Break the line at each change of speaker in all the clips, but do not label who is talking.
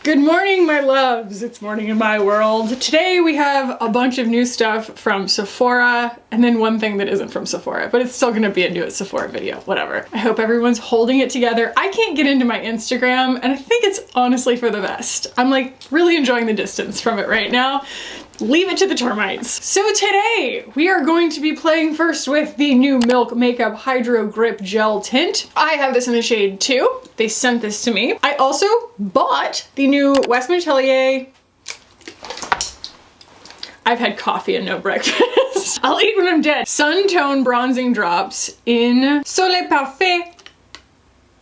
Good morning, my loves. It's morning in my world. Today we have a bunch of new stuff from Sephora and then one thing that isn't from Sephora, but it's still gonna be a new Sephora video, whatever. I hope everyone's holding it together. I can't get into my Instagram and I think it's honestly for the best. I'm like really enjoying the distance from it right now. Leave it to the termites. So today we are going to be playing first with the new Milk Makeup Hydro Grip Gel Tint. I have this in the shade 2. They sent this to me. I also bought the new Westman Atelier. I've had coffee and no breakfast. I'll eat when I'm dead. Sun Tone Bronzing Drops in Soleil Parfait.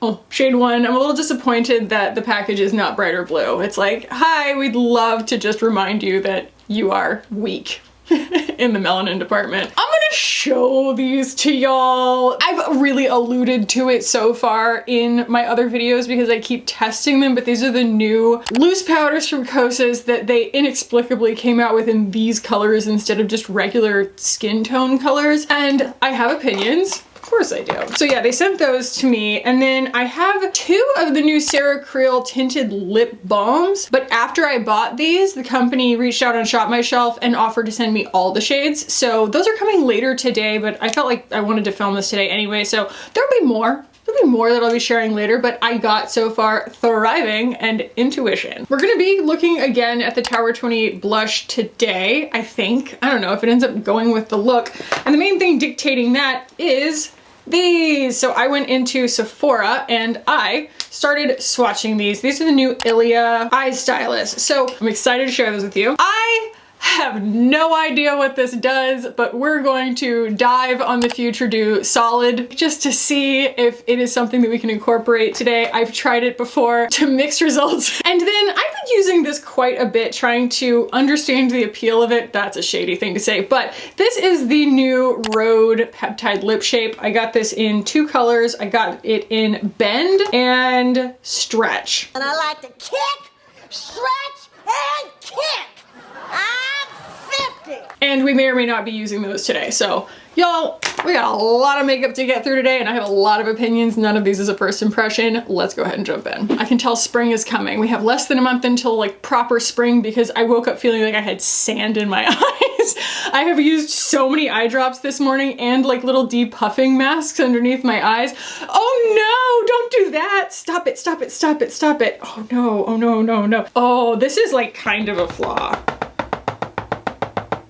Oh, shade 1. I'm a little disappointed that the package is not brighter blue. It's like, hi, we'd love to just remind you that you are weak in the melanin department. I'm gonna show these to y'all. I've really alluded to it so far in my other videos because I keep testing them, but these are the new loose powders from Kosas that they inexplicably came out with in these colors instead of just regular skin tone colors. And I have opinions. Of course I do. So yeah, they sent those to me, and then I have 2 of the new Creal tinted lip balms, but after I bought these, the company reached out on Shop My Shelf and offered to send me all the shades. So those are coming later today, but I felt like I wanted to film this today anyway, so there'll be more. There'll be more that I'll be sharing later, but I got so far Thriving and Intuition. We're gonna be looking again at the Tower 28 blush today, I think. I don't know if it ends up going with the look. And the main thing dictating that is these. So I went into Sephora and I started swatching these. These are the new ILIA Eye Stylist. So I'm excited to share those with you. I have no idea what this does, but we're going to dive on the Futuredew Solid just to see if it is something that we can incorporate today. I've tried it before to mixed results. And then I've been using this quite a bit, trying to understand the appeal of it. That's a shady thing to say, but this is the new Rhode Peptide Lip Shape. I got this in 2 colors. I got it in Bend and Stretch.
And I like to kick, stretch, and kick. I'm 50.
And we may or may not be using those today. So y'all, we got a lot of makeup to get through today and I have a lot of opinions. None of these is a first impression. Let's go ahead and jump in. I can tell spring is coming. We have less than a month until like proper spring because I woke up feeling like I had sand in my eyes. I have used so many eye drops this morning and like little depuffing masks underneath my eyes. Oh no, don't do that. Stop it, stop it, stop it, stop it. Oh no, oh no, no, no. Oh, this is like kind of a flaw.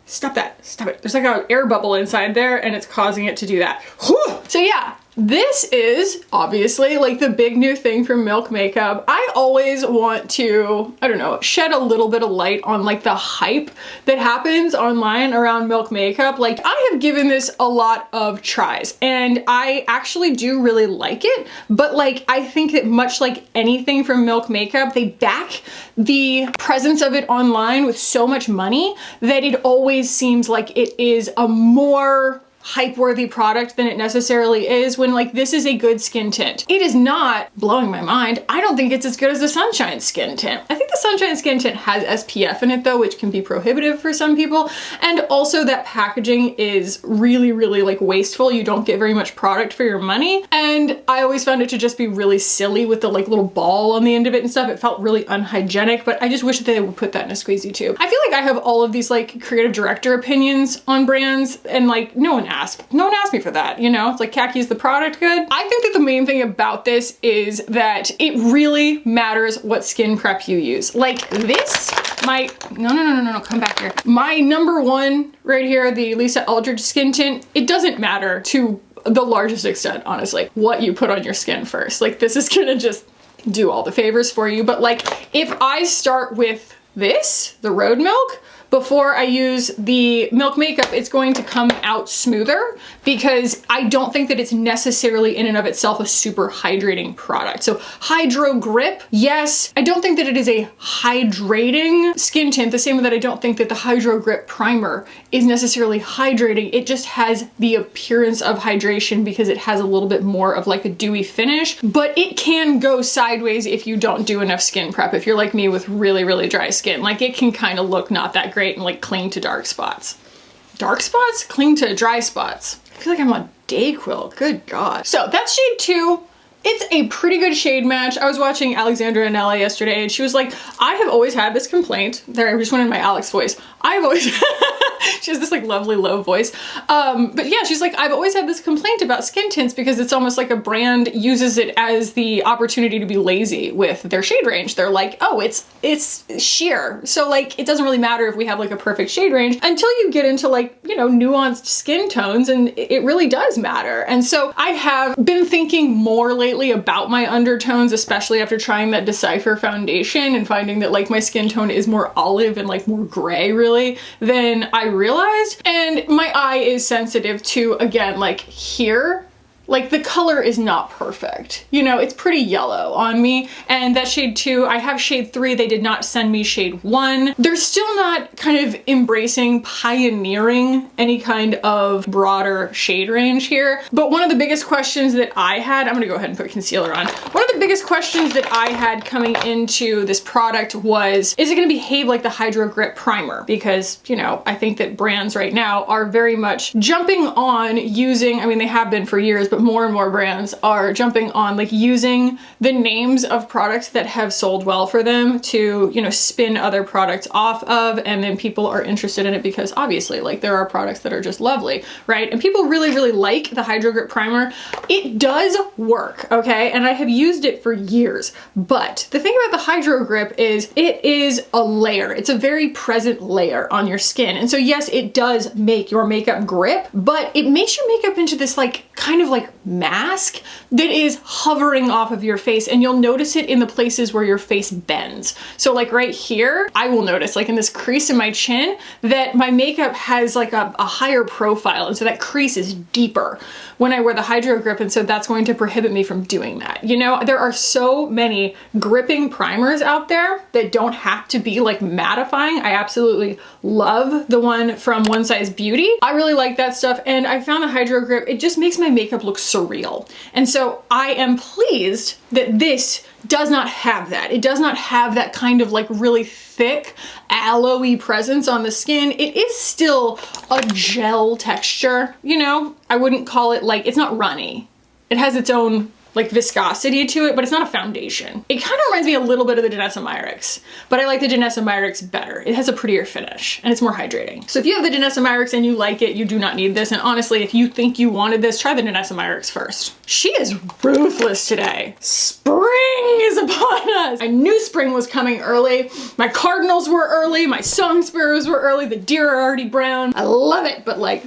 Stop that, stop it. There's like an air bubble inside there and it's causing it to do that. Whew. So yeah, this is obviously like the big new thing from Milk Makeup. I always want to, I don't know, shed a little bit of light on like the hype that happens online around Milk Makeup. Like I have given this a lot of tries and I actually do really like it, but like I think that much like anything from Milk Makeup, they back the presence of it online with so much money that it always seems like it is a more hype-worthy product than it necessarily is when like this is a good skin tint. It is not blowing my mind. I don't think it's as good as the Sunshine Skin Tint. I think the Sunshine Skin Tint has SPF in it though, which can be prohibitive for some people. And also that packaging is really, really like wasteful. You don't get very much product for your money. And I always found it to just be really silly with the like little ball on the end of it and stuff. It felt really unhygienic, but I just wish that they would put that in a squeezy tube. I feel like I have all of these like creative director opinions on brands and like no one asked me for that, you know? It's like, khaki, is the product good? I think that the main thing about this is that it really matters what skin prep you use. Like this, no, come back here. My number 1 right here, the Lisa Eldridge Skin Tint, it doesn't matter to the largest extent, honestly, what you put on your skin first. Like this is gonna just do all the favors for you. But like if I start with this, the Rhode Milk, before I use the Milk Makeup, it's going to come out smoother because I don't think that it's necessarily in and of itself a super hydrating product. So Hydro Grip, yes. I don't think that it is a hydrating skin tint, the same way that I don't think that the Hydro Grip primer is necessarily hydrating. It just has the appearance of hydration because it has a little bit more of like a dewy finish, but it can go sideways if you don't do enough skin prep. If you're like me with really, really dry skin, like it can kind of look not that great and like cling to dark spots. Dark spots? Cling to dry spots. I feel like I'm on Dayquil, good God. So that's shade 2. It's a pretty good shade match. I was watching Alexandra Anella yesterday and she was like, I have always had this complaint. There, I just went in my Alex voice. I've always, she has this like lovely low voice. But yeah, she's like, I've always had this complaint about skin tints because it's almost like a brand uses it as the opportunity to be lazy with their shade range. They're like, oh, it's sheer. So like, it doesn't really matter if we have like a perfect shade range until you get into like, you know, nuanced skin tones, and it really does matter. And so I have been thinking more lately about my undertones, especially after trying that Decipher foundation and finding that like my skin tone is more olive and like more gray really than I realized. And my eye is sensitive to, again, like here, like the color is not perfect. You know, it's pretty yellow on me. And that shade 2, I have shade 3, they did not send me shade 1. They're still not kind of embracing, pioneering any kind of broader shade range here. But one of the biggest questions that I had, I'm gonna go ahead and put concealer on. One of the biggest questions that I had coming into this product was, is it gonna behave like the Hydro Grip Primer? Because, you know, I think that brands right now are very much jumping on using, I mean, they have been for years, but more and more brands are jumping on like using the names of products that have sold well for them to, you know, spin other products off of, and then people are interested in it because obviously like there are products that are just lovely, right? And people really, really like the Hydro Grip Primer. It does work, okay? And I have used it for years, but the thing about the Hydro Grip is it is a layer. It's a very present layer on your skin. And so yes, it does make your makeup grip, but it makes your makeup into this like kind of like mask that is hovering off of your face, and you'll notice it in the places where your face bends. So like right here, I will notice like in this crease in my chin that my makeup has like a higher profile, and so that crease is deeper when I wear the Hydro Grip, and so that's going to prohibit me from doing that. You know, there are so many gripping primers out there that don't have to be like mattifying. I absolutely love the one from One Size Beauty. I really like that stuff, and I found the Hydro Grip, it just makes my makeup look surreal. And so I am pleased that this does not have that. It does not have that kind of like really thick aloe-y presence on the skin. It is still a gel texture, you know? I wouldn't call it like, it's not runny. It has its own like viscosity to it, but it's not a foundation. It kind of reminds me a little bit of the Danessa Myricks, but I like the Danessa Myricks better. It has a prettier finish and it's more hydrating. So if you have the Danessa Myricks and you like it, you do not need this. And honestly, if you think you wanted this, try the Danessa Myricks first. She is ruthless today. Spring is upon us. I knew spring was coming early. My cardinals were early. My song sparrows were early. The deer are already brown. I love it, but like,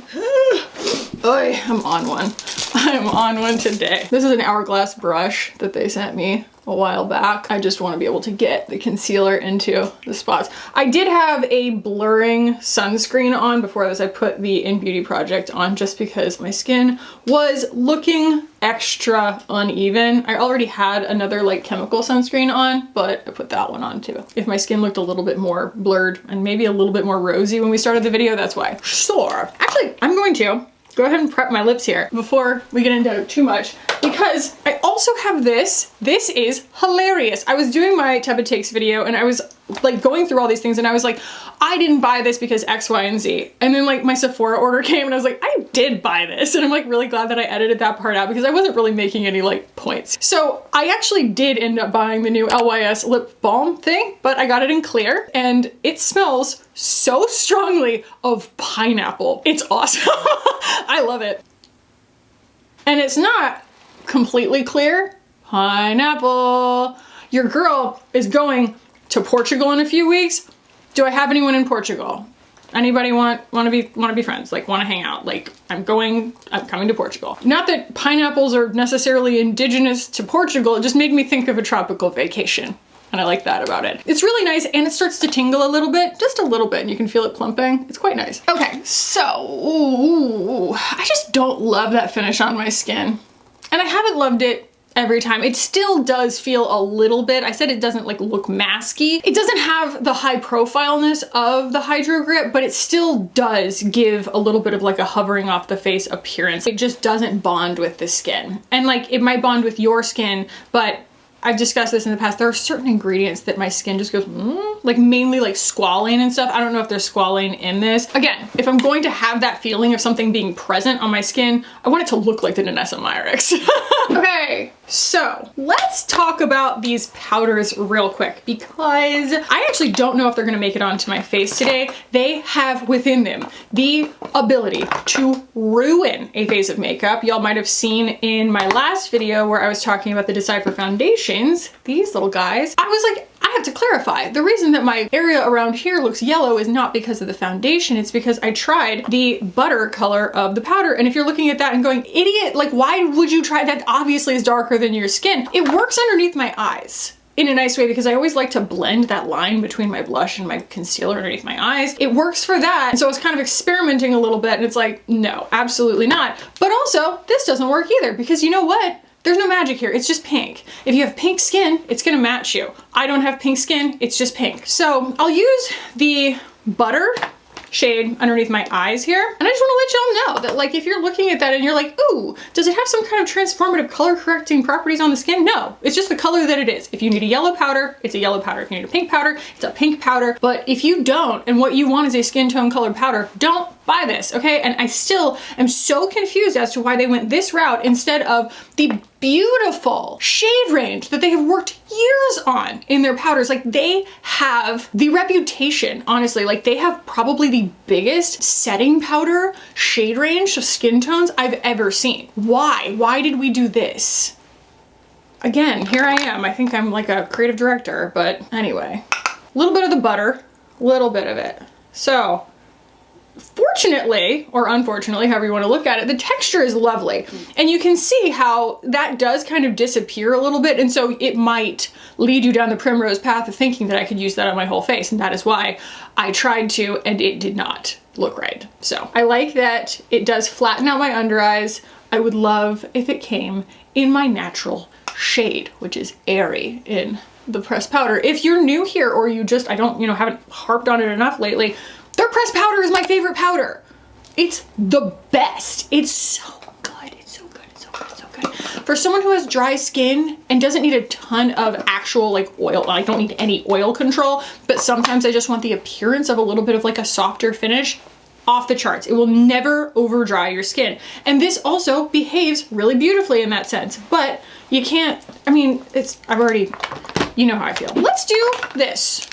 oy, I'm on one. I'm on one today. This is an Hourglass brush that they sent me a while back. I just want to be able to get the concealer into the spots. I did have a blurring sunscreen on before this. I put the In Beauty Project on just because my skin was looking extra uneven. I already had another like chemical sunscreen on, but I put that one on too. If my skin looked a little bit more blurred and maybe a little bit more rosy when we started the video, that's why. Sure. Actually, I'm going to go ahead and prep my lips here before we get into too much, because I also have this. This is hilarious. I was doing my Tepid Takes video and I was like going through all these things and I was like, I didn't buy this because X, Y, and Z. And then like my Sephora order came and I was like, I did buy this. And I'm like really glad that I edited that part out because I wasn't really making any like points. So I actually did end up buying the new LYS lip balm thing, but I got it in clear and it smells so strongly of pineapple. It's awesome. I love it. And it's not completely clear. Pineapple. Your girl is going to Portugal in a few weeks. Do I have anyone in Portugal? Anybody want to be friends? Like want to hang out? Like I'm coming to Portugal. Not that pineapples are necessarily indigenous to Portugal. It just made me think of a tropical vacation. And I like that about it. It's really nice and it starts to tingle a little bit, just a little bit, and you can feel it plumping. It's quite nice. Okay, so ooh, I just don't love that finish on my skin. And I haven't loved it every time. It still does feel a little bit, I said it doesn't like look masky. It doesn't have the high profileness of the Hydro Grip, but it still does give a little bit of like a hovering off the face appearance. It just doesn't bond with the skin. And like it might bond with your skin, but I've discussed this in the past. There are certain ingredients that my skin just goes, like mainly like squalane and stuff. I don't know if there's squalane in this. Again, if I'm going to have that feeling of something being present on my skin, I want it to look like the Danessa Myricks. Okay, So let's talk about these powders real quick because I actually don't know if they're gonna make it onto my face today. They have within them the ability to ruin a face of makeup. Y'all might have seen in my last video where I was talking about the Decipher foundations, these little guys. I was like, I have to clarify. The reason that my area around here looks yellow is not because of the foundation, it's because I tried the butter color of the powder. And if you're looking at that and going, idiot, like why would you try that? Obviously is darker than your skin. It works underneath my eyes in a nice way because I always like to blend that line between my blush and my concealer underneath my eyes. It works for that. And so I was kind of experimenting a little bit and it's like, no, absolutely not. But also this doesn't work either because you know what? There's no magic here, it's just pink. If you have pink skin, it's gonna match you. I don't have pink skin, it's just pink. So I'll use the butter shade underneath my eyes here. And I just wanna let y'all know that like if you're looking at that and you're like, ooh, does it have some kind of transformative color correcting properties on the skin? No, it's just the color that it is. If you need a yellow powder, it's a yellow powder. If you need a pink powder, it's a pink powder. But if you don't, and what you want is a skin tone colored powder, don't buy this, okay? And I still am so confused as to why they went this route instead of the beautiful shade range that they have worked years on in their powders. Like they have the reputation, honestly, like they have probably the biggest setting powder shade range of skin tones I've ever seen. Why? Why did we do this? Again, here I am. I think I'm like a creative director, but anyway, a little bit of the butter, a little bit of it. So fortunately, or unfortunately, however you want to look at it, the texture is lovely. And you can see how that does kind of disappear a little bit. And so it might lead you down the primrose path of thinking that I could use that on my whole face. And that is why I tried to, and it did not look right. So I like that it does flatten out my under eyes. I would love if it came in my natural shade, which is airy in the pressed powder. If you're new here or you just, haven't harped on it enough lately, their pressed powder is my favorite powder. It's the best. It's so good. It's so good. It's so good. It's so good. For someone who has dry skin and doesn't need a ton of actual like oil, I don't need any oil control, but sometimes I just want the appearance of a little bit of like a softer finish, off the charts. It will never over dry your skin. And this also behaves really beautifully in that sense, but you can't, you know how I feel. Let's do this.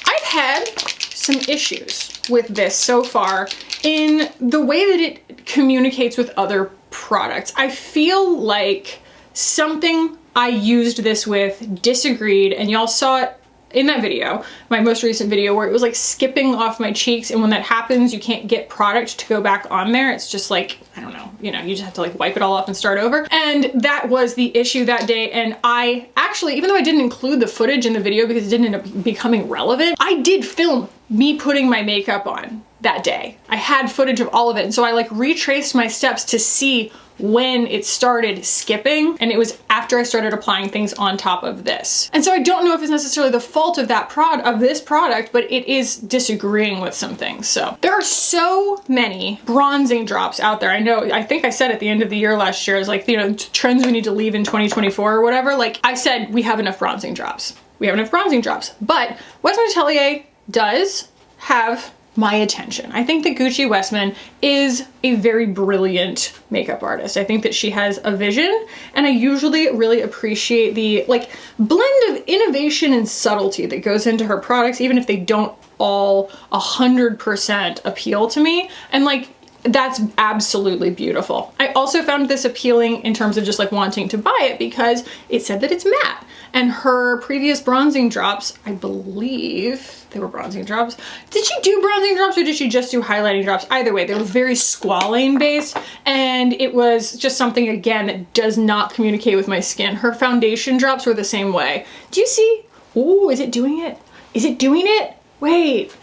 I've had some issues with this so far in the way that it communicates with other products. I feel like something I used this with disagreed, and y'all saw it in that video, my most recent video, where it was like skipping off my cheeks, and when that happens you can't get product to go back on there. It's just like, I don't know, you just have to like wipe it all off and start over. And that was the issue that day. And I actually, even though I didn't include the footage in the video because it didn't end up becoming relevant, I did film me putting my makeup on that day. I had footage of all of it. And so I like retraced my steps to see when it started skipping, and it was after I started applying things on top of this. And so I don't know if it's necessarily the fault of this product, but it is disagreeing with some things. So there are so many bronzing drops out there. I think I said at the end of the year last year, I was like, trends we need to leave in 2024 or whatever. Like I said, we have enough bronzing drops. We have enough bronzing drops, but Westman Atelier does have my attention. I think that Gucci Westman is a very brilliant makeup artist. I think that she has a vision, and I usually really appreciate the like blend of innovation and subtlety that goes into her products, even if they don't all 100% appeal to me. And like, that's absolutely beautiful. I also found this appealing in terms of just like wanting to buy it because it said that it's matte. And her previous bronzing drops, I believe they were bronzing drops. Did she do bronzing drops or did she just do highlighting drops? Either way, they were very squalane based, and it was just something, again, that does not communicate with my skin. Her foundation drops were the same way. Do you see? Oh, is it doing it? Is it doing it? Wait.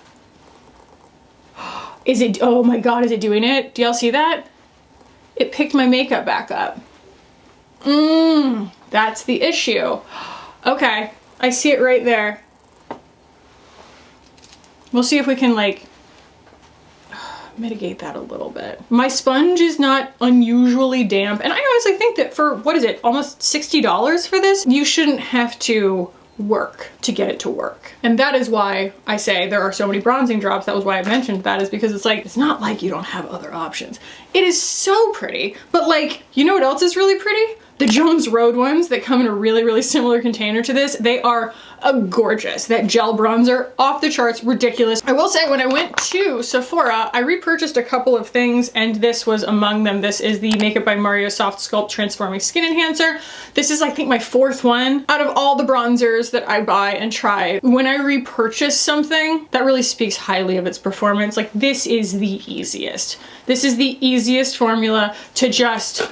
Is it, oh my God, is it doing it? Do y'all see that? It picked my makeup back up. That's the issue. Okay, I see it right there. We'll see if we can like mitigate that a little bit. My sponge is not unusually damp, and I honestly think that for, what is it, almost $60 for this, you shouldn't have to work to get it to work. And that is why I say there are so many bronzing drops. That was why I mentioned that, is because it's like, it's not like you don't have other options. It is so pretty, but like, you know what else is really pretty? The Jones Road ones that come in a really, really similar container to this, they are gorgeous. That gel bronzer, off the charts, ridiculous. I will say when I went to Sephora, I repurchased a couple of things and this was among them. This is the Makeup by Mario Soft Sculpt Transforming Skin Enhancer. This is, I think, my 4th one out of all the bronzers that I buy and try. When I repurchase something, that really speaks highly of its performance. Like, this is the easiest. This is the easiest formula to just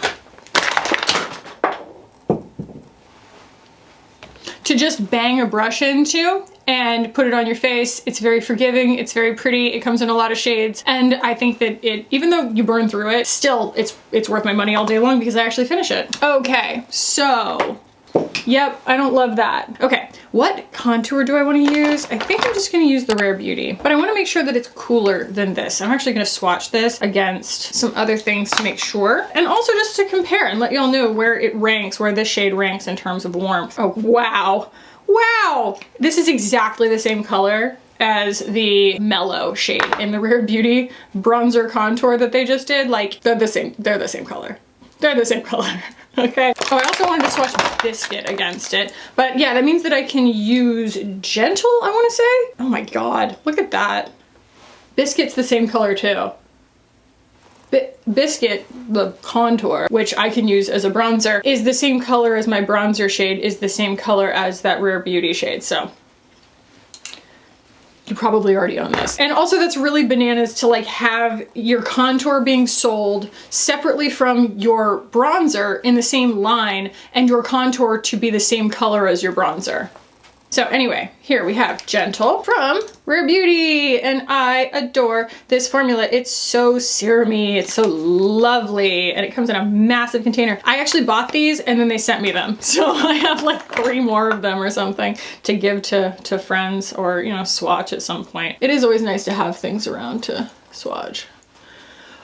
bang a brush into and put it on your face. It's very forgiving, it's very pretty, it comes in a lot of shades, and I think that it, even though you burn through it, still it's worth my money all day long because I actually finish it. Okay, so yep, I don't love that. Okay, what contour do I want to use? I think I'm just going to use the Rare Beauty, but I want to make sure that it's cooler than this. I'm actually going to swatch this against some other things to make sure, and also just to compare and let y'all know where it ranks, where this shade ranks in terms of warmth. Oh, wow. Wow! This is exactly the same color as the Mellow shade in the Rare Beauty bronzer contour that they just did. Like, they're the same color. They're the same color. Okay. Oh, I also wanted to swatch Biscuit against it. But yeah, that means that I can use Gentle, I want to say. Oh my god, look at that. Biscuit's the same color too. Biscuit, the contour, which I can use as a bronzer, is the same color as my bronzer shade, is the same color as that Rare Beauty shade, so you probably already own this. And also that's really bananas to like have your contour being sold separately from your bronzer in the same line and your contour to be the same color as your bronzer. So anyway, here we have Gentle from Rare Beauty, and I adore this formula. It's so serumy, it's so lovely, and it comes in a massive container. I actually bought these and then they sent me them. So I have like 3 more of them or something to give to friends or, you know, swatch at some point. It is always nice to have things around to swatch.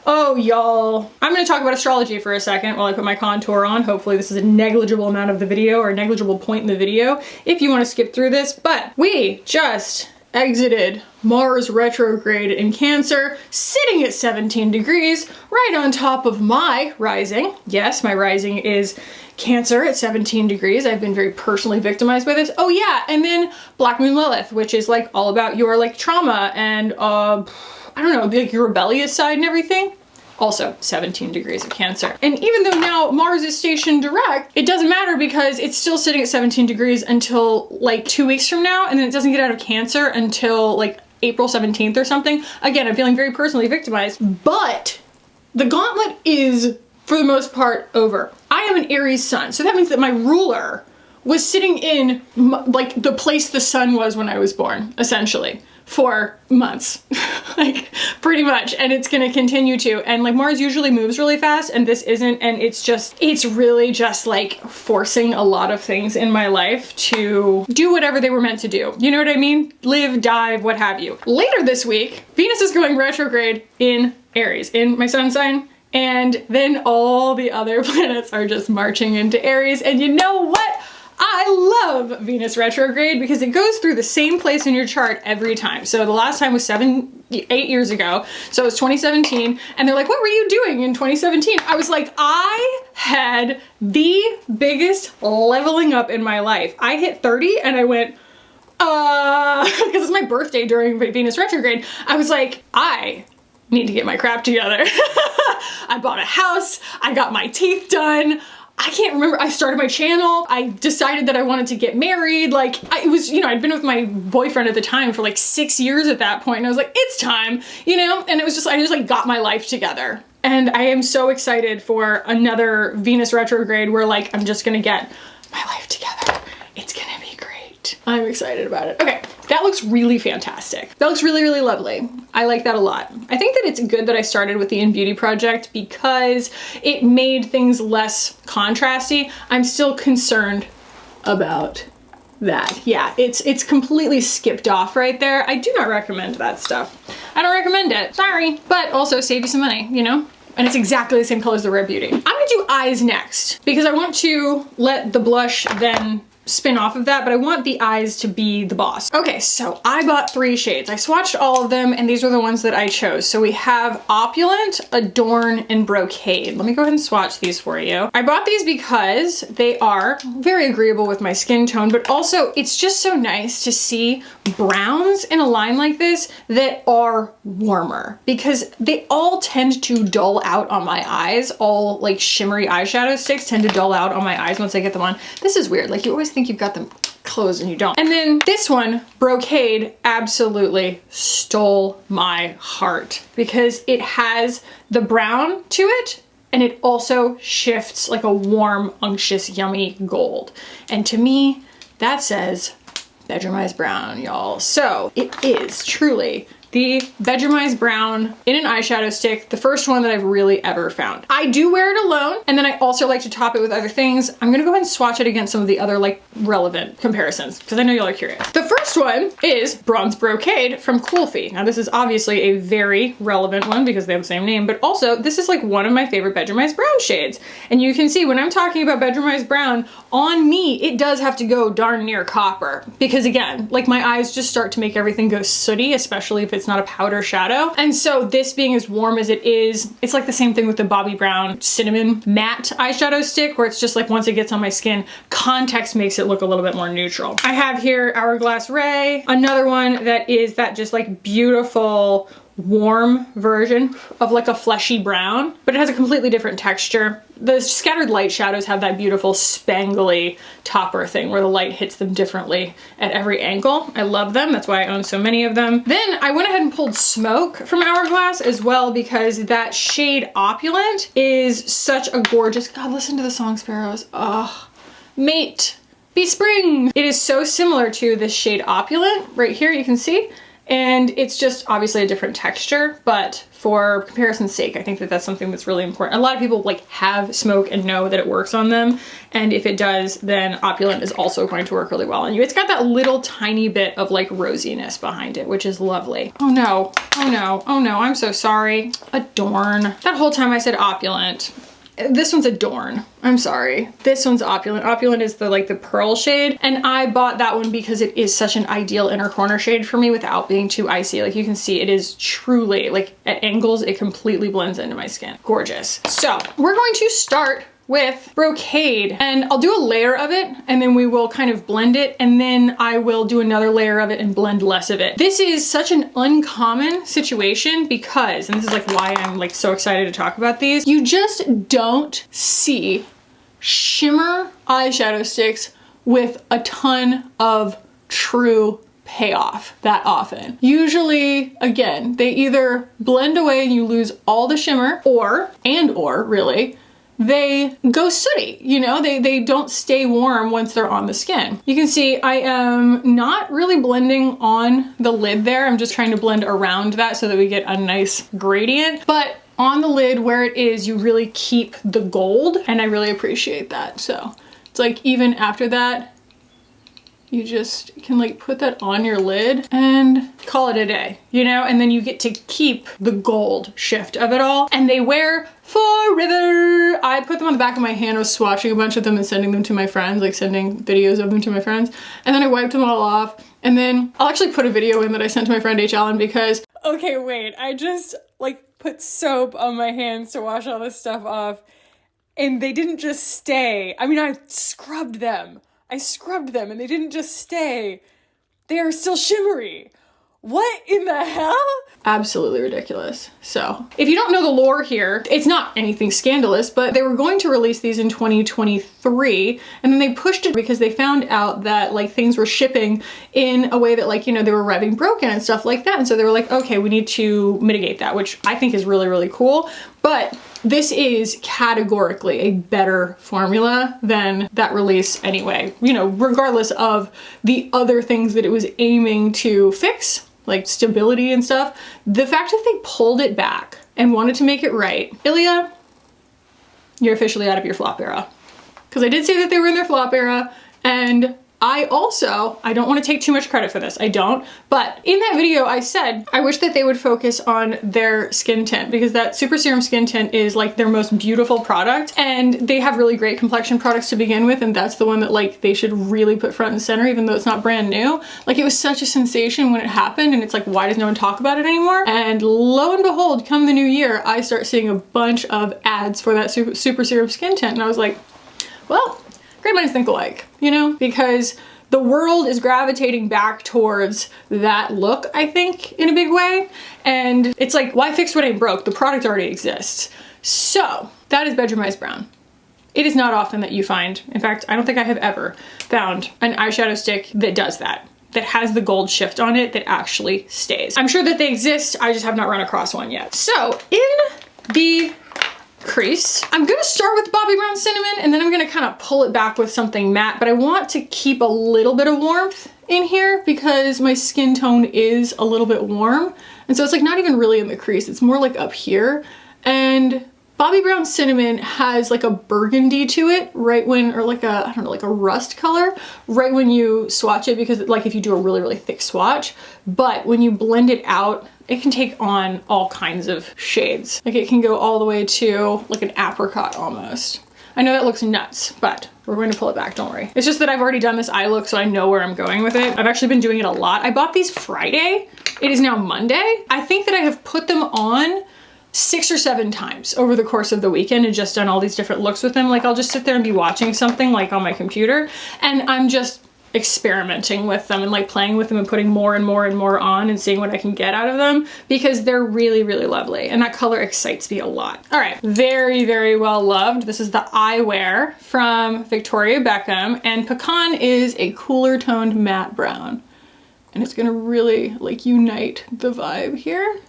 Oh, y'all. I'm gonna talk about astrology for a second while I put my contour on. Hopefully this is a negligible amount of the video or a negligible point in the video if you want to skip through this, but we just exited Mars retrograde in Cancer, sitting at 17 degrees, right on top of my rising. Yes, my rising is Cancer at 17 degrees. I've been very personally victimized by this. Oh yeah, and then Black Moon Lilith, which is like all about your like trauma and I don't know, like your rebellious side and everything. Also 17 degrees of Cancer. And even though now Mars is stationed direct, it doesn't matter because it's still sitting at 17 degrees until like 2 weeks from now, and then it doesn't get out of Cancer until like April 17th or something. Again, I'm feeling very personally victimized, but the gauntlet is for the most part over. I am an Aries sun, so that means that my ruler was sitting in like the place the sun was when I was born, essentially, for months, like pretty much, and it's gonna continue to. And like Mars usually moves really fast and this isn't, and it's really just like forcing a lot of things in my life to do whatever they were meant to do. You know what I mean? Live, dive, what have you. Later this week, Venus is going retrograde in Aries, in my sun sign, and then all the other planets are just marching into Aries. And you know what? I love Venus retrograde because it goes through the same place in your chart every time. So the last time was 8 years ago. So it was 2017. And they're like, what were you doing in 2017? I was like, I had the biggest leveling up in my life. I hit 30 and I went, because it's my birthday during Venus retrograde. I was like, I need to get my crap together. I bought a house. I got my teeth done. I can't remember, I started my channel, I decided that I wanted to get married, like, it was, you know, I'd been with my boyfriend at the time for like 6 years at that point, and I was like, it's time, you know, and it was just, I just like got my life together. And I am so excited for another Venus retrograde where like, I'm just gonna get my life together. It's gonna be great. I'm excited about it. Okay, that looks really fantastic. That looks really, really lovely. I like that a lot. I think that it's good that I started with the In Beauty project because it made things less contrasty. I'm still concerned about that. Yeah, it's completely skipped off right there. I do not recommend that stuff. I don't recommend it, sorry. But also save you some money, you know? And it's exactly the same color as the Rare Beauty. I'm gonna do eyes next because I want to let the blush then spin off of that, but I want the eyes to be the boss. Okay, so I bought 3 shades. I swatched all of them and these are the ones that I chose. So we have Opulent, Adorn, and Brocade. Let me go ahead and swatch these for you. I bought these because they are very agreeable with my skin tone, but also it's just so nice to see browns in a line like this that are warmer, because they all tend to dull out on my eyes. All like shimmery eyeshadow sticks tend to dull out on my eyes once I get them on. This is weird. Like you always think you've got them closed and you don't. And then this one, Brocade, absolutely stole my heart because it has the brown to it and it also shifts like a warm, unctuous, yummy gold. And to me, that says Bedroomized Brown, y'all. So it is truly the Bedroomized Brown in an eyeshadow stick, the first one that I've really ever found. I do wear it alone, and then I also like to top it with other things. I'm gonna go ahead and swatch it against some of the other like relevant comparisons, because I know y'all are curious. The first one is Bronze Brocade from Coolfy. Now this is obviously a very relevant one because they have the same name, but also this is like one of my favorite Bedroomized Brown shades. And you can see when I'm talking about Bedroomized Brown, on me, it does have to go darn near copper, because again, like my eyes just start to make everything go sooty, especially if it's not a powder shadow. And so this being as warm as it is, it's like the same thing with the Bobbi Brown Cinnamon Matte eyeshadow stick, where it's just like once it gets on my skin, context makes it look a little bit more neutral. I have here Hourglass Ray, another one that is that just like beautiful warm version of like a fleshy brown, but it has a completely different texture. The scattered light shadows have that beautiful spangly topper thing where the light hits them differently at every angle. I love them. That's why I own so many of them. Then I went ahead and pulled Smoke from Hourglass as well, because that shade Opulent is such a gorgeous, God, listen to the song Sparrows. Oh, mate, be spring. It is so similar to this shade Opulent right here, you can see. And it's just obviously a different texture, but for comparison's sake, I think that that's something that's really important. A lot of people like have Smoke and know that it works on them. And if it does, then Opulent is also going to work really well on you. It's got that little tiny bit of like rosiness behind it, which is lovely. Oh no, oh no, oh no, I'm so sorry. Adorn. That whole time I said Opulent. This one's Adorn. I'm sorry. This one's Opulent. Opulent is the like the pearl shade, and I bought that one because it is such an ideal inner corner shade for me without being too icy. Like you can see, it is truly like at angles, it completely blends into my skin. Gorgeous. So we're going to start with Brocade, and I'll do a layer of it and then we will kind of blend it, and then I will do another layer of it and blend less of it. This is such an uncommon situation because, and this is like why I'm like so excited to talk about these, you just don't see shimmer eyeshadow sticks with a ton of true payoff that often. Usually, again, they either blend away and you lose all the shimmer, or really, they go sooty, you know, they don't stay warm once they're on the skin. You can see I am not really blending on the lid there. I'm just trying to blend around that so that we get a nice gradient. But on the lid where it is, you really keep the gold, and I really appreciate that. So it's like even after that, you just can like put that on your lid and call it a day, you know? And then you get to keep the gold shift of it all. And they wear forever. I put them on the back of my hand. I was swatching a bunch of them and sending them to my friends, like sending videos of them to my friends. And then I wiped them all off. And then I'll actually put a video in that I sent to my friend H. Allen because, okay, wait, I just like put soap on my hands to wash all this stuff off. And they didn't just stay. I mean, I scrubbed them and they didn't just stay. They are still shimmery. What in the hell? Absolutely ridiculous. So if you don't know the lore here, it's not anything scandalous, but they were going to release these in 2023 and then they pushed it because they found out that like things were shipping in a way that like, you know, they were revving broken and stuff like that. And so they were like, okay, we need to mitigate that, which I think is really, really cool. But this is categorically a better formula than that release anyway, you know, regardless of the other things that it was aiming to fix, like stability and stuff. The fact that they pulled it back and wanted to make it right. ILIA, you're officially out of your flop era. Because I did say that they were in their flop era, and I don't want to take too much credit for this, I don't, but in that video I said I wish that they would focus on their skin tint, because that Super Serum Skin Tint is like their most beautiful product, and they have really great complexion products to begin with, and that's the one that like they should really put front and center, even though it's not brand new. Like, it was such a sensation when it happened, and it's like, why does no one talk about it anymore? And lo and behold, come the new year, I start seeing a bunch of ads for that Super Serum Skin Tint, and I was like, well, great minds think alike, you know? Because the world is gravitating back towards that look, I think, in a big way. And it's like, why fix what ain't broke? The product already exists. So that is Bedroomized Brown. It is not often that you find, in fact, I don't think I have ever found an eyeshadow stick that does that has the gold shift on it that actually stays. I'm sure that they exist, I just have not run across one yet. So in the crease, I'm gonna start with Bobbi Brown Cinnamon, and then I'm gonna kind of pull it back with something matte, but I want to keep a little bit of warmth in here because my skin tone is a little bit warm. And so it's like not even really in the crease, it's more like up here. And Bobbi Brown Cinnamon has like a burgundy to it right when, or like a, I don't know, like a rust color right when you swatch it, because like if you do a really, really thick swatch, but when you blend it out, it can take on all kinds of shades. Like it can go all the way to like an apricot almost. I know that looks nuts, but we're going to pull it back, don't worry. It's just that I've already done this eye look, so I know where I'm going with it. I've actually been doing it a lot. I bought these Friday. It is now Monday. I think that I have put them on 6 or 7 times over the course of the weekend and just done all these different looks with them. Like I'll just sit there and be watching something like on my computer, and I'm just experimenting with them and like playing with them and putting more and more and more on and seeing what I can get out of them, because they're really, really lovely. And that color excites me a lot. All right, very, very well loved. This is the Eyewear from Victoria Beckham, and Pecan is a cooler toned matte brown. And it's gonna really like unite the vibe here.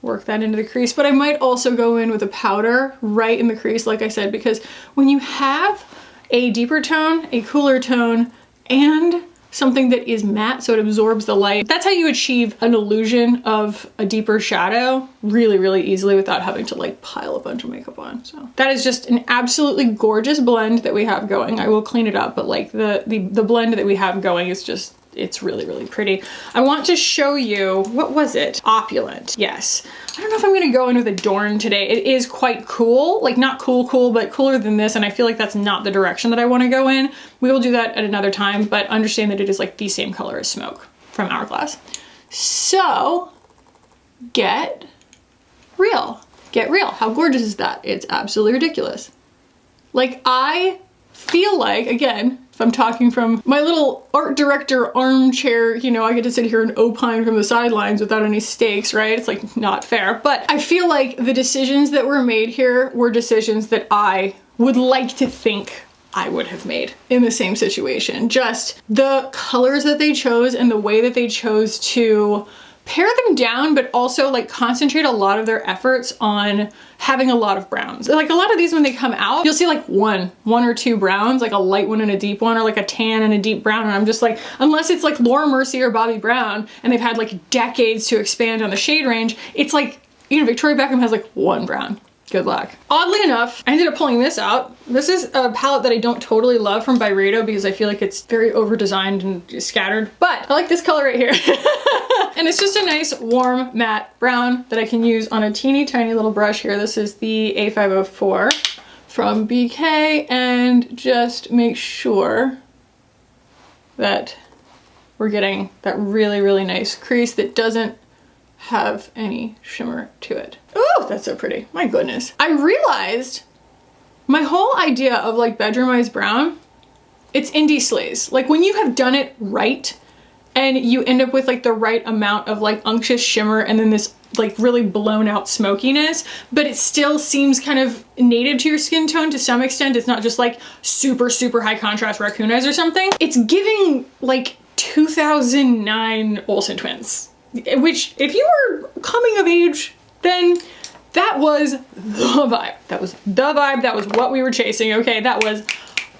Work that into the crease, but I might also go in with a powder right in the crease, like I said, because when you have a deeper tone, a cooler tone, and something that is matte so it absorbs the light, that's how you achieve an illusion of a deeper shadow really, really easily without having to like pile a bunch of makeup on. So that is just an absolutely gorgeous blend that we have going. I will clean it up, but like the blend that we have going is just, it's really, really pretty. I want to show you, what was it? Opulent, yes. I don't know if I'm gonna go in with Adorn today. It is quite cool, like not cool, but cooler than this, and I feel like that's not the direction that I wanna go in. We will do that at another time, but understand that it is like the same color as Smoke from Hourglass. So, get real. Get real. How gorgeous is that? It's absolutely ridiculous. Like, I feel like, again, if I'm talking from my little art director armchair, you know, I get to sit here and opine from the sidelines without any stakes, right? It's like not fair, but I feel like the decisions that were made here were decisions that I would like to think I would have made in the same situation. Just the colors that they chose and the way that they chose to pare them down, but also like concentrate a lot of their efforts on having a lot of browns. Like a lot of these, when they come out, you'll see like one or two browns, like a light one and a deep one, or like a tan and a deep brown. And I'm just like, unless it's like Laura Mercier or Bobbi Brown and they've had like decades to expand on the shade range, it's like, you know, Victoria Beckham has like one brown. Good luck. Oddly enough, I ended up pulling this out. This is a palette that I don't totally love from Byredo because I feel like it's very over-designed and scattered, but I like this color right here. And it's just a nice warm matte brown that I can use on a teeny tiny little brush here. This is the A504 from BK, and just make sure that we're getting that really, really nice crease that doesn't have any shimmer to it. Oh, that's so pretty. My goodness. I realized my whole idea of like Bedroomized Brown, it's indie slays. Like when you have done it right and you end up with like the right amount of like unctuous shimmer and then this like really blown out smokiness, but it still seems kind of native to your skin tone to some extent. It's not just like super, super high contrast Raccoon Eyes or something. It's giving like 2009 Olsen Twins. Which, if you were coming of age, then that was the vibe. That was the vibe. That was what we were chasing. Okay, that was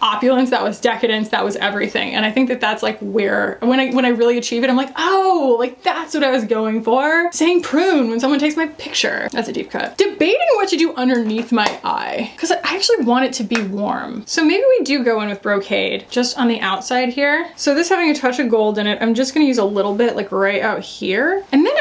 opulence, that was decadence, that was everything. And I think that that's like where, when I really achieve it, I'm like, oh, like that's what I was going for. Saying prune when someone takes my picture. That's a deep cut. Debating what to do underneath my eye, because I actually want it to be warm. So maybe we do go in with brocade just on the outside here. So this having a touch of gold in it, I'm just gonna use a little bit like right out here. And then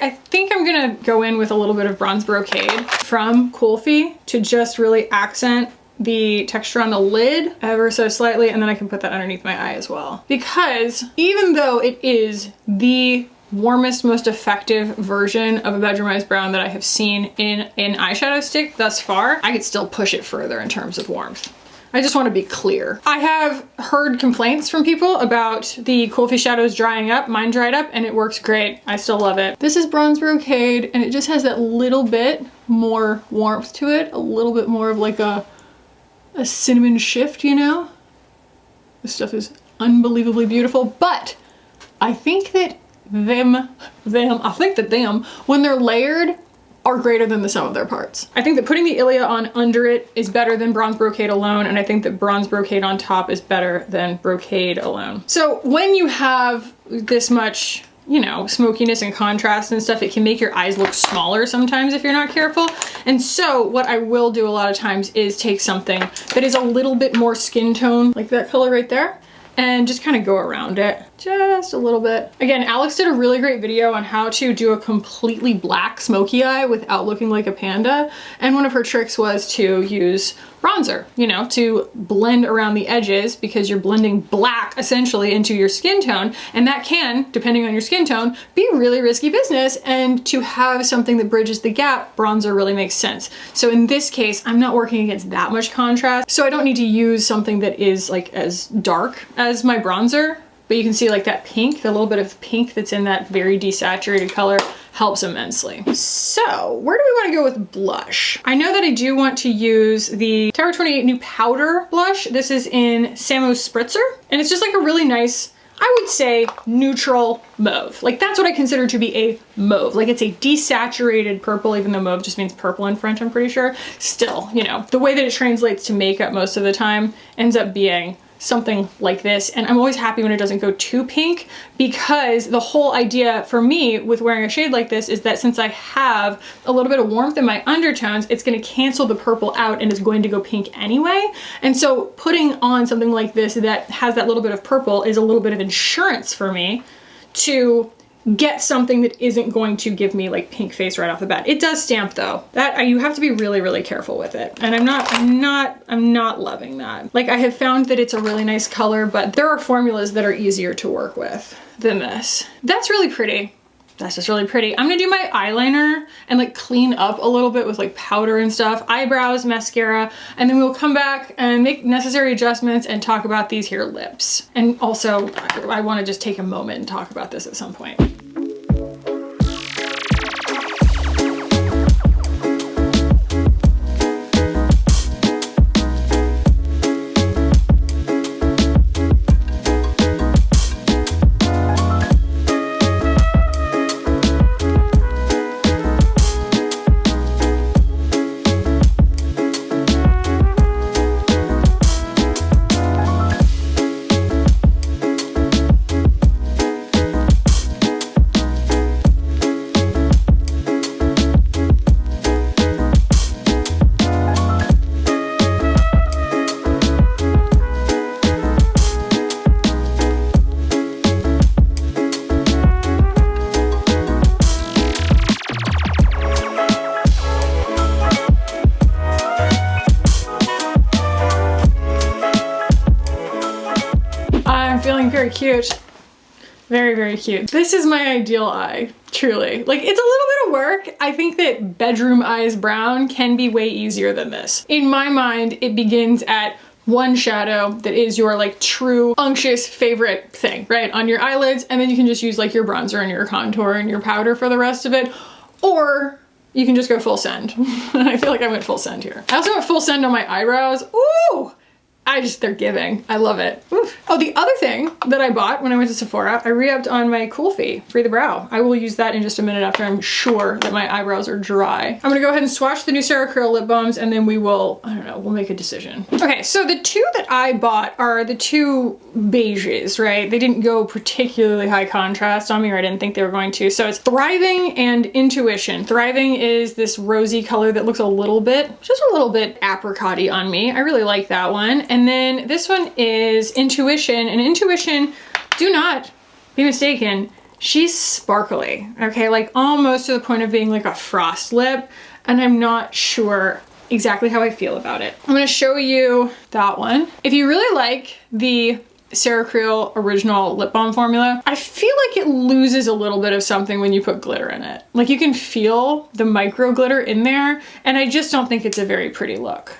I think I'm gonna go in with a little bit of bronze brocade from Kulfi to just really accent the texture on the lid ever so slightly, and then I can put that underneath my eye as well. Because even though it is the warmest, most effective version of a bedroom eyes brown that I have seen in an eyeshadow stick thus far, I could still push it further in terms of warmth. I just want to be clear. I have heard complaints from people about the Kulfi shadows drying up. Mine dried up and it works great. I still love it. This is bronze brocade and it just has that little bit more warmth to it, a little bit more of like a cinnamon shift, you know? This stuff is unbelievably beautiful, but I think that them, when they're layered, are greater than the sum of their parts. I think that putting the ILIA on under it is better than bronze brocade alone, and I think that bronze brocade on top is better than brocade alone. So when you have this much, you know, smokiness and contrast and stuff, it can make your eyes look smaller sometimes if you're not careful. And so what I will do a lot of times is take something that is a little bit more skin tone, like that color right there, and just kind of go around it just a little bit. Again, Alex did a really great video on how to do a completely black smoky eye without looking like a panda. And one of her tricks was to use bronzer, you know, to blend around the edges because you're blending black essentially into your skin tone. And that can, depending on your skin tone, be really risky business. And to have something that bridges the gap, bronzer really makes sense. So in this case, I'm not working against that much contrast. So I don't need to use something that is like as dark as my bronzer. But you can see like that pink, the little bit of pink that's in that very desaturated color helps immensely. So where do we want to go with blush? I know that I do want to use the Tower 28 new powder blush. This is in Samo Spritzer, and it's just like a really nice, I would say, neutral mauve. Like that's what I consider to be a mauve. Like it's a desaturated purple, even though mauve just means purple in French, I'm pretty sure. Still, you know, the way that it translates to makeup most of the time ends up being something like this. And I'm always happy when it doesn't go too pink, because the whole idea for me with wearing a shade like this is that since I have a little bit of warmth in my undertones, it's going to cancel the purple out and is going to go pink anyway. And so putting on something like this that has that little bit of purple is a little bit of insurance for me to get something that isn't going to give me like pink face right off the bat. It does stamp though. That you have to be really, really careful with it. And I'm not loving that. Like I have found that it's a really nice color, but there are formulas that are easier to work with than this. That's really pretty. That's just really pretty. I'm gonna do my eyeliner and like clean up a little bit with like powder and stuff, eyebrows, mascara, and then we'll come back and make necessary adjustments and talk about these here lips. And also, I wanna just take a moment and talk about this at some point. Very cute. Very, very cute. This is my ideal eye, truly. Like, it's a little bit of work. I think that bedroom eyes brown can be way easier than this. In my mind, it begins at one shadow that is your like true unctuous favorite thing, right? On your eyelids, and then you can just use like your bronzer and your contour and your powder for the rest of it. Or you can just go full send. I feel like I went full send here. I also went full send on my eyebrows. Ooh! they're giving. I love it. Oof. Oh, the other thing that I bought when I went to Sephora, I re-upped on my Cool Fee Free the Brow. I will use that in just a minute after I'm sure that my eyebrows are dry. I'm gonna go ahead and swatch the new Sarah Creal lip balms and then we will, I don't know, we'll make a decision. Okay, so the two that I bought are the two beiges, right? They didn't go particularly high contrast on me, or I didn't think they were going to. So it's Thriving and Intuition. Thriving is this rosy color that looks just a little bit apricot-y on me. I really like that one. And then this one is Intuition, and Intuition, do not be mistaken, she's sparkly, okay? Like almost to the point of being like a frost lip, and I'm not sure exactly how I feel about it. I'm gonna show you that one. If you really like the Sarah Creal original lip balm formula, I feel like it loses a little bit of something when you put glitter in it. Like you can feel the micro glitter in there, and I just don't think it's a very pretty look.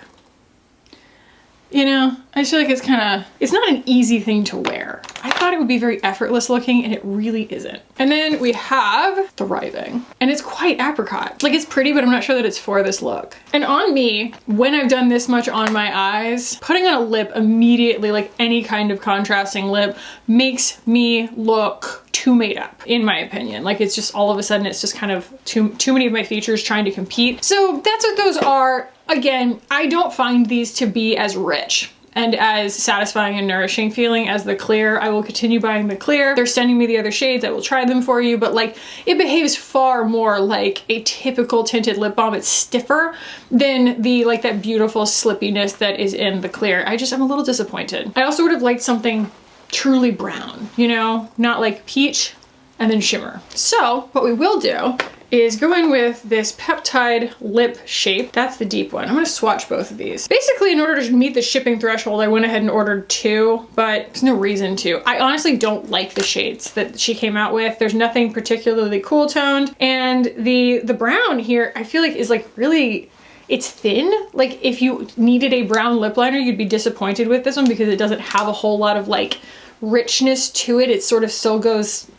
You know, I just feel like it's not an easy thing to wear. I thought it would be very effortless looking, and it really isn't. And then we have Thriving, and it's quite apricot. Like it's pretty, but I'm not sure that it's for this look. And on me, when I've done this much on my eyes, putting on a lip immediately, like any kind of contrasting lip, makes me look too made up, in my opinion. Like it's just all of a sudden, it's just kind of too many of my features trying to compete. So that's what those are. Again, I don't find these to be as rich and as satisfying and nourishing feeling as the clear. I will continue buying the clear. They're sending me the other shades. I will try them for you, but like it behaves far more like a typical tinted lip balm. It's stiffer than the like that beautiful slippiness that is in the clear. I'm a little disappointed. I also would have liked something truly brown, you know, not like peach and then shimmer. So what we will do is go in with this peptide lip shape. That's the deep one. I'm gonna swatch both of these. Basically, in order to meet the shipping threshold, I went ahead and ordered two, but there's no reason to. I honestly don't like the shades that she came out with. There's nothing particularly cool toned. And the brown here, I feel like is like really, it's thin. Like if you needed a brown lip liner, you'd be disappointed with this one because it doesn't have a whole lot of like richness to it. It sort of still goes,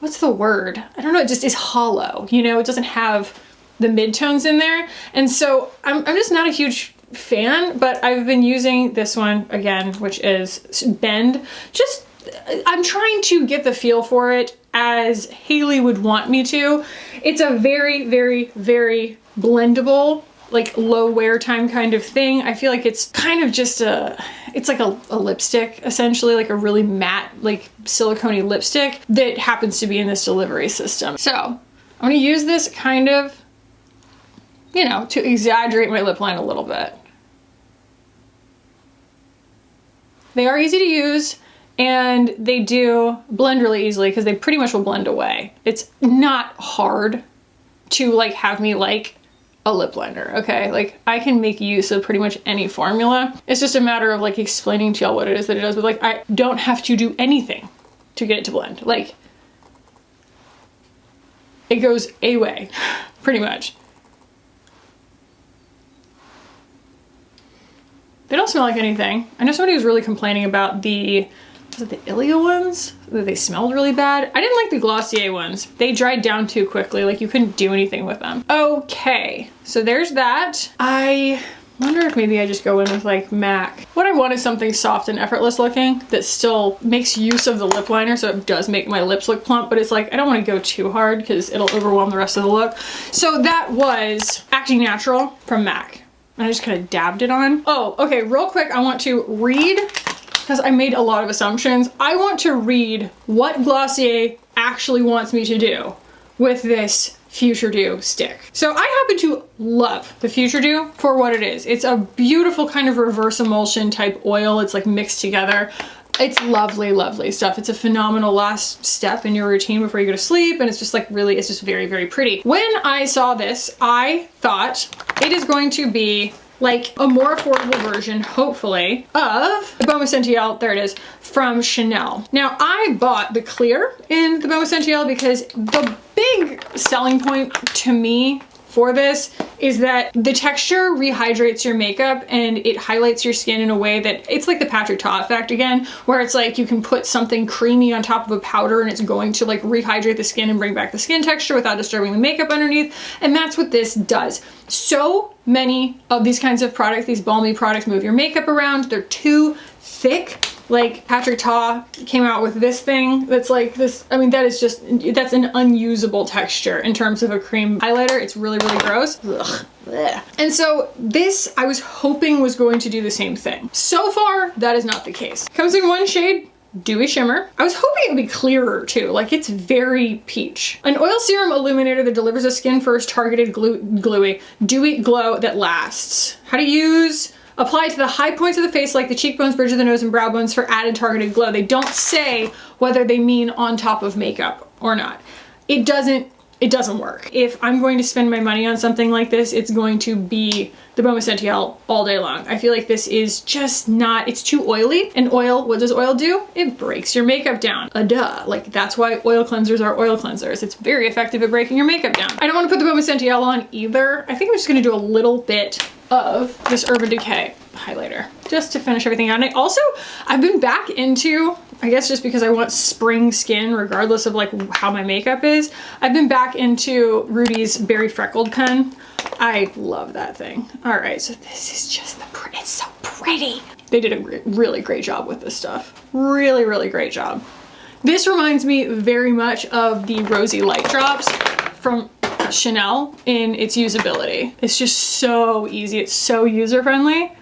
what's the word? I don't know, it just is hollow, you know? It doesn't have the midtones in there. And so I'm just not a huge fan, but I've been using this one again, which is Bend. Just, I'm trying to get the feel for it as Haley would want me to. It's a very, very, very blendable, like low wear time kind of thing. I feel like it's kind of just it's like a lipstick, essentially, like a really matte, like silicone-y lipstick that happens to be in this delivery system. So I'm gonna use this kind of, you know, to exaggerate my lip line a little bit. They are easy to use and they do blend really easily because they pretty much will blend away. It's not hard to like have me like a lip liner, okay? Like I can make use of pretty much any formula. It's just a matter of like explaining to y'all what it is that it does, but like I don't have to do anything to get it to blend. Like it goes away, pretty much. They don't smell like anything. I know somebody was really complaining about was it the ILIA ones? That they smelled really bad. I didn't like the Glossier ones. They dried down too quickly. Like you couldn't do anything with them. Okay, so there's that. I wonder if maybe I just go in with like MAC. What I want is something soft and effortless looking that still makes use of the lip liner so it does make my lips look plump, but it's like I don't want to go too hard because it'll overwhelm the rest of the look. So that was Acting Natural from MAC. And I just kind of dabbed it on. Oh, okay, real quick, I want to read, because I made a lot of assumptions. I want to read what Glossier actually wants me to do with this Futuredew stick. So I happen to love the Futuredew for what it is. It's a beautiful kind of reverse emulsion type oil. It's like mixed together. It's lovely, lovely stuff. It's a phenomenal last step in your routine before you go to sleep. And it's just like really, it's just very, very pretty. When I saw this, I thought it is going to be like a more affordable version, hopefully, of the Balm Essentiel, there it is, from Chanel. Now, I bought the clear in the Balm Essentiel because the big selling point to me for this is that the texture rehydrates your makeup and it highlights your skin in a way that it's like the Patrick Ta effect again, where it's like you can put something creamy on top of a powder and it's going to like rehydrate the skin and bring back the skin texture without disturbing the makeup underneath. And that's what this does. So many of these kinds of products, these balmy products, move your makeup around. They're too thick. Like Patrick Ta came out with this thing that's like this. I mean, that is just, that's an unusable texture in terms of a cream highlighter. It's really, really gross. Ugh. Blech. And so this, I was hoping was going to do the same thing. So far, that is not the case. Comes in one shade, Dewy Shimmer. I was hoping it would be clearer too, like it's very peach. An oil serum illuminator that delivers a skin first targeted gluey, dewy glow that lasts. How to use? Apply to the high points of the face like the cheekbones, bridge of the nose, and brow bones for added targeted glow. They don't say whether they mean on top of makeup or not. It doesn't work. If I'm going to spend my money on something like this, it's going to be the Balm Essentiel all day long. I feel like this is just not, it's too oily. And oil, what does oil do? It breaks your makeup down. Duh. Like that's why oil cleansers are oil cleansers. It's very effective at breaking your makeup down. I don't want to put the Balm Essentiel on either. I think I'm just gonna do a little bit of this Urban Decay highlighter just to finish everything out. And I've been back into, I guess just because I want spring skin regardless of like how my makeup is, I've been back into Rudy's Berry Freckled pen. I love that thing. All right, so this is just it's so pretty. They did a really great job with this stuff. Really, really great job. This reminds me very much of the Rosy Light Drops from Chanel in its usability. It's just so easy. It's so user-friendly.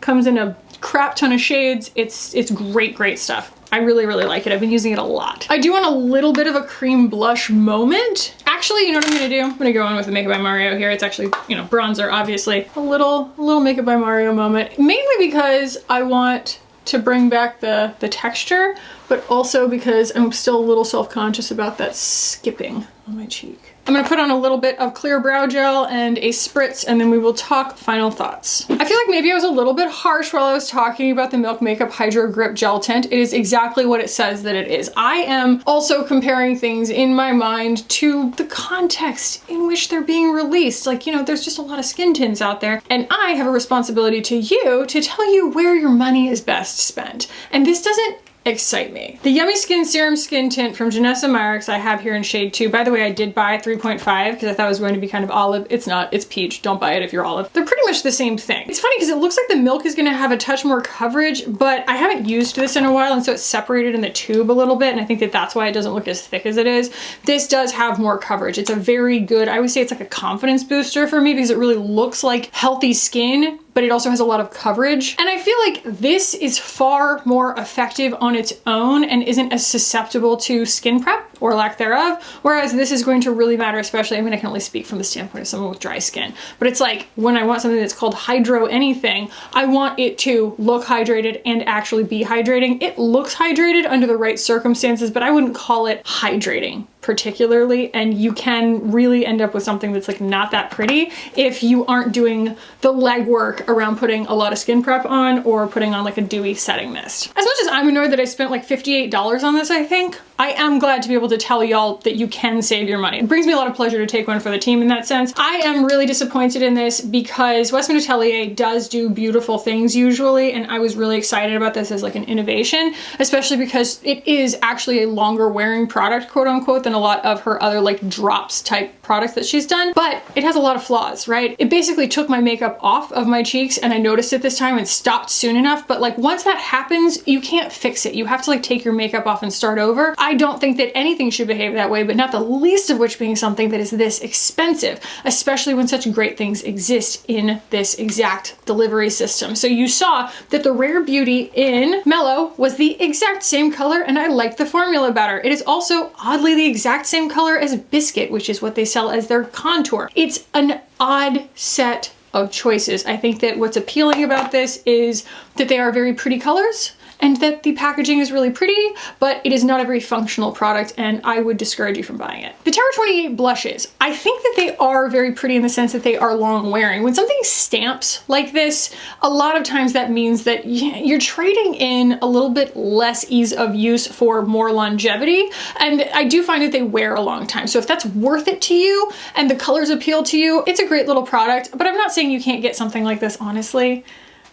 Comes in a crap ton of shades. It's great stuff. I really, really like it. I've been using it a lot. I do want a little bit of a cream blush moment. Actually, you know what I'm gonna do? I'm gonna go on with the Makeup by Mario here. It's actually, you know, bronzer, obviously. A little Makeup by Mario moment, mainly because I want to bring back the texture, but also because I'm still a little self-conscious about that skipping on my cheek. I'm gonna put on a little bit of clear brow gel and a spritz, and then we will talk final thoughts. I feel like maybe I was a little bit harsh while I was talking about the Milk Makeup Hydro Grip Gel Tint. It is exactly what it says that it is. I am also comparing things in my mind to the context in which they're being released. Like, you know, there's just a lot of skin tints out there, and I have a responsibility to you to tell you where your money is best spent. And this doesn't excite me. The Yummy Skin Serum Skin Tint from Janessa Myricks I have here in shade 2. By the way, I did buy 3.5 because I thought it was going to be kind of olive. It's not, it's peach. Don't buy it if you're olive. They're pretty much the same thing. It's funny because it looks like the milk is gonna have a touch more coverage, but I haven't used this in a while, and so it's separated in the tube a little bit, and I think that that's why it doesn't look as thick as it is. This does have more coverage. It's a very good, I always say it's like a confidence booster for me because it really looks like healthy skin, but it also has a lot of coverage. And I feel like this is far more effective on its own and isn't as susceptible to skin prep or lack thereof, whereas this is going to really matter, especially, I mean, I can only speak from the standpoint of someone with dry skin, but it's like when I want something that's called hydro anything, I want it to look hydrated and actually be hydrating. It looks hydrated under the right circumstances, but I wouldn't call it hydrating particularly, and you can really end up with something that's like not that pretty if you aren't doing the legwork around putting a lot of skin prep on or putting on like a dewy setting mist. As much as I'm annoyed that I spent like $58 on this, I think, I am glad to be able to tell y'all that you can save your money. It brings me a lot of pleasure to take one for the team in that sense. I am really disappointed in this because Westman Atelier does do beautiful things usually, and I was really excited about this as like an innovation, especially because it is actually a longer wearing product, quote unquote, than a lot of her other like drops type products that she's done, but it has a lot of flaws, right? It basically took my makeup off of my cheeks, and I noticed it this time and stopped soon enough, but like once that happens, you can't fix it. You have to like take your makeup off and start over. I don't think that anything should behave that way, but not the least of which being something that is this expensive, especially when such great things exist in this exact delivery system. So you saw that the Rare Beauty in Mellow was the exact same color, and I like the formula better. It is also oddly the exact same color as Biscuit, which is what they sell as their contour. It's an odd set of choices. I think that what's appealing about this is that they are very pretty colors, and that the packaging is really pretty, but it is not a very functional product, and I would discourage you from buying it. The Terra 28 blushes, I think that they are very pretty in the sense that they are long wearing. When something stamps like this, a lot of times that means that you're trading in a little bit less ease of use for more longevity, and I do find that they wear a long time. So if that's worth it to you and the colors appeal to you, it's a great little product, but I'm not saying you can't get something like this, honestly.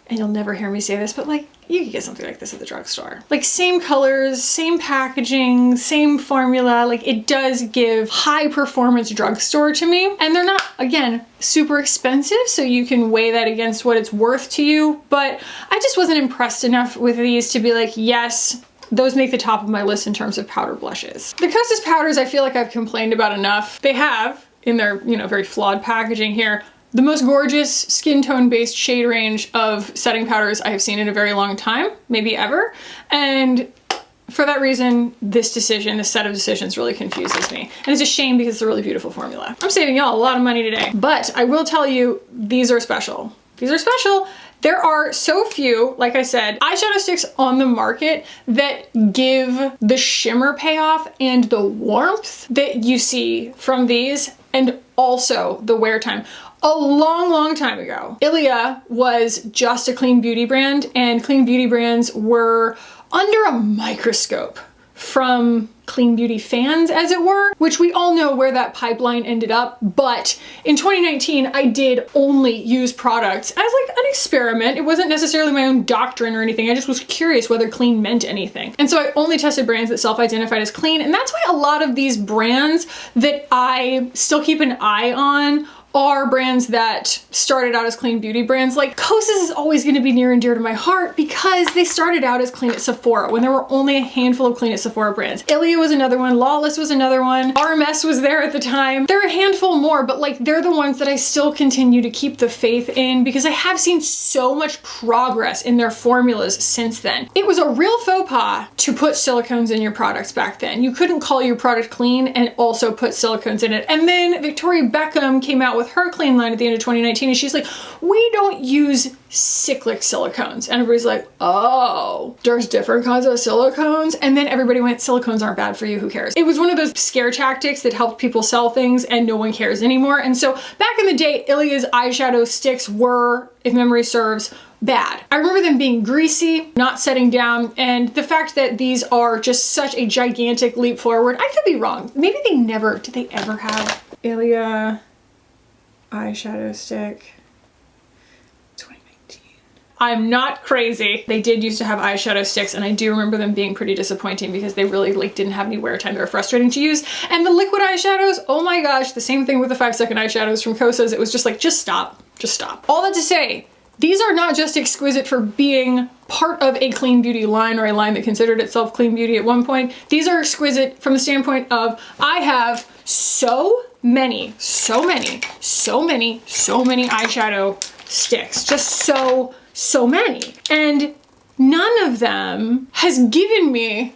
and you'll never hear me say this, but like, you could get something like this at the drugstore. Like same colors, same packaging, same formula. Like it does give high performance drugstore to me. And they're not, again, super expensive, so you can weigh that against what it's worth to you. But I just wasn't impressed enough with these to be like, yes, those make the top of my list in terms of powder blushes. The Kosas powders, I feel like I've complained about enough. They have, in their, you know, very flawed packaging here, the most gorgeous skin tone based shade range of setting powders I have seen in a very long time, maybe ever. And for that reason, this set of decisions really confuses me. And it's a shame because it's a really beautiful formula. I'm saving y'all a lot of money today, but I will tell you, these are special. These are special. There are so few, like I said, eyeshadow sticks on the market that give the shimmer payoff and the warmth that you see from these, and also the wear time. A long, long time ago, ILIA was just a clean beauty brand, and clean beauty brands were under a microscope from clean beauty fans, as it were, which we all know where that pipeline ended up. But in 2019, I did only use products as like an experiment. It wasn't necessarily my own doctrine or anything. I just was curious whether clean meant anything. And so I only tested brands that self-identified as clean. And that's why a lot of these brands that I still keep an eye on are brands that started out as clean beauty brands. Like Kosas is always gonna be near and dear to my heart because they started out as clean at Sephora when there were only a handful of clean at Sephora brands. ILIA was another one, Lawless was another one, RMS was there at the time. There are a handful more, but like they're the ones that I still continue to keep the faith in because I have seen so much progress in their formulas since then. It was a real faux pas to put silicones in your products back then. You couldn't call your product clean and also put silicones in it. And then Victoria Beckham came out with her clean line at the end of 2019 and she's like, we don't use cyclic silicones. And everybody's like, oh, there's different kinds of silicones. And then everybody went, silicones aren't bad for you, who cares? It was one of those scare tactics that helped people sell things and no one cares anymore. And so back in the day, ILIA's eyeshadow sticks were, if memory serves, bad. I remember them being greasy, not setting down, and the fact that these are just such a gigantic leap forward. I could be wrong. Maybe did they ever have ILIA eyeshadow stick 2019. I'm not crazy. They did used to have eyeshadow sticks, and I do remember them being pretty disappointing because they really like didn't have any wear time. They were frustrating to use. And the liquid eyeshadows, oh my gosh, the same thing with the 5-second eyeshadows from Kosas. It was just like, just stop, just stop. All that to say, these are not just exquisite for being part of a clean beauty line or a line that considered itself clean beauty at one point. These are exquisite from the standpoint of I have so many eyeshadow sticks, just so many. And none of them has given me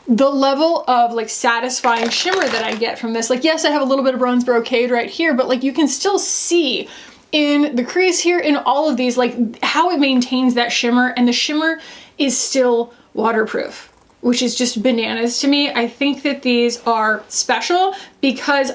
the level of like satisfying shimmer that I get from this. Like, yes, I have a little bit of bronze brocade right here, but like you can still see in the crease here, in all of these, like how it maintains that shimmer, and the shimmer is still waterproof, which is just bananas to me. I think that these are special because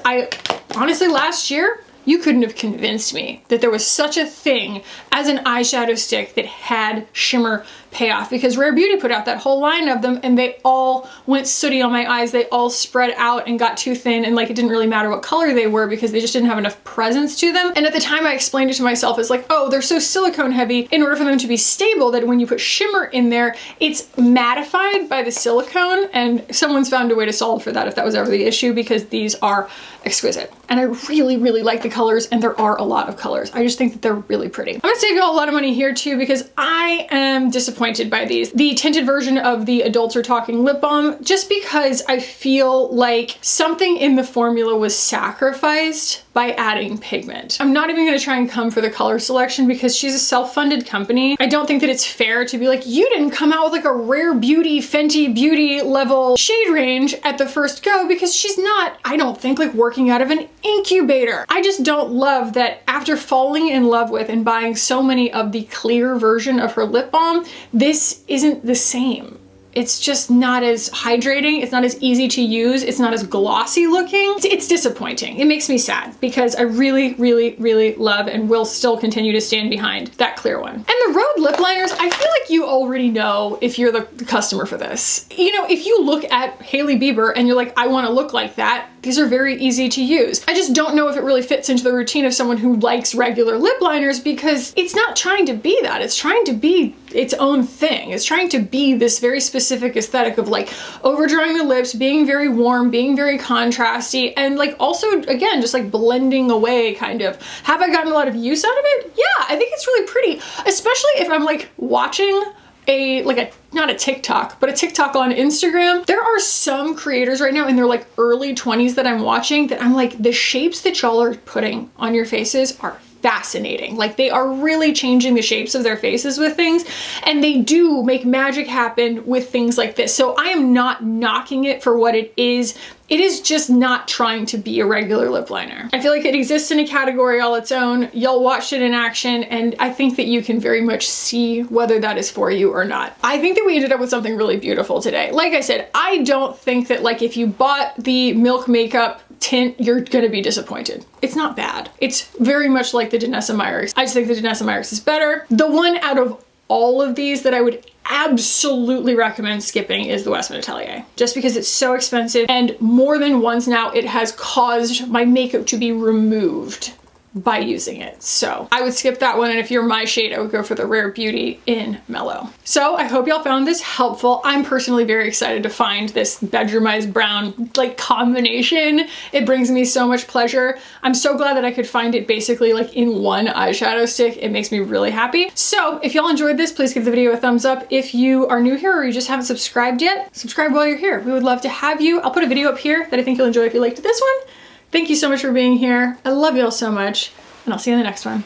honestly, last year, you couldn't have convinced me that there was such a thing as an eyeshadow stick that had shimmer payoff, because Rare Beauty put out that whole line of them and they all went sooty on my eyes. They all spread out and got too thin, and like it didn't really matter what color they were because they just didn't have enough presence to them. And at the time I explained it to myself as like, oh, they're so silicone heavy, in order for them to be stable, that when you put shimmer in there, it's mattified by the silicone, and someone's found a way to solve for that if that was ever the issue, because these are exquisite. And I really, really like the colors, and there are a lot of colors. I just think that they're really pretty. I'm gonna save you all a lot of money here too, because I am disappointed by these. The tinted version of the Adults Are Talking lip balm, just because I feel like something in the formula was sacrificed by adding pigment. I'm not even gonna try and come for the color selection because she's a self-funded company. I don't think that it's fair to be like, you didn't come out with like a Rare Beauty, Fenty Beauty level shade range at the first go, because she's not, I don't think, like working out of an incubator. I just don't love that after falling in love with and buying so many of the clear version of her lip balm, this isn't the same. It's just not as hydrating, it's not as easy to use, it's not as glossy looking. It's disappointing. It makes me sad because I really, really, really love and will still continue to stand behind that clear one. And the Rhode Lip Liners, I feel like you already know if you're the customer for this. You know, if you look at Hailey Bieber and you're like, I want to look like that, These are very easy to use. I just don't know if it really fits into the routine of someone who likes regular lip liners, because it's not trying to be that. It's trying to be its own thing. It's trying to be this very specific aesthetic of like overdrawing the lips, being very warm, being very contrasty, and like also, again, just like blending away kind of. Have I gotten a lot of use out of it? Yeah, I think it's really pretty, especially if I'm like watching not a TikTok, but a TikTok on Instagram. There are some creators right now in their like early 20s that I'm watching that I'm like, the shapes that y'all are putting on your faces are fascinating. Like, they are really changing the shapes of their faces with things, and they do make magic happen with things like this. So I am not knocking it for what it is. It is just not trying to be a regular lip liner. I feel like it exists in a category all its own. Y'all watched it in action, and I think that you can very much see whether that is for you or not. I think that we ended up with something really beautiful today. Like I said, I don't think that like if you bought the Milk Makeup tint, you're gonna be disappointed. It's not bad. It's very much like the Danessa Myricks. I just think the Danessa Myricks is better. The one out of all of these that I would absolutely recommend skipping is the Westman Atelier, just because it's so expensive, and more than once now it has caused my makeup to be removed by using it. So I would skip that one, and if you're my shade, I would go for the Rare Beauty in Mellow. So I hope y'all found this helpful. I'm personally very excited to find this bedroomized brown like combination. It brings me so much pleasure. I'm so glad that I could find it basically like in one eyeshadow stick. It makes me really happy. So if y'all enjoyed this, please give the video a thumbs up. If you are new here or you just haven't subscribed yet, subscribe while you're here. We would love to have you. I'll put a video up here that I think you'll enjoy if you liked this one. Thank you so much for being here. I love y'all so much, and I'll see you in the next one.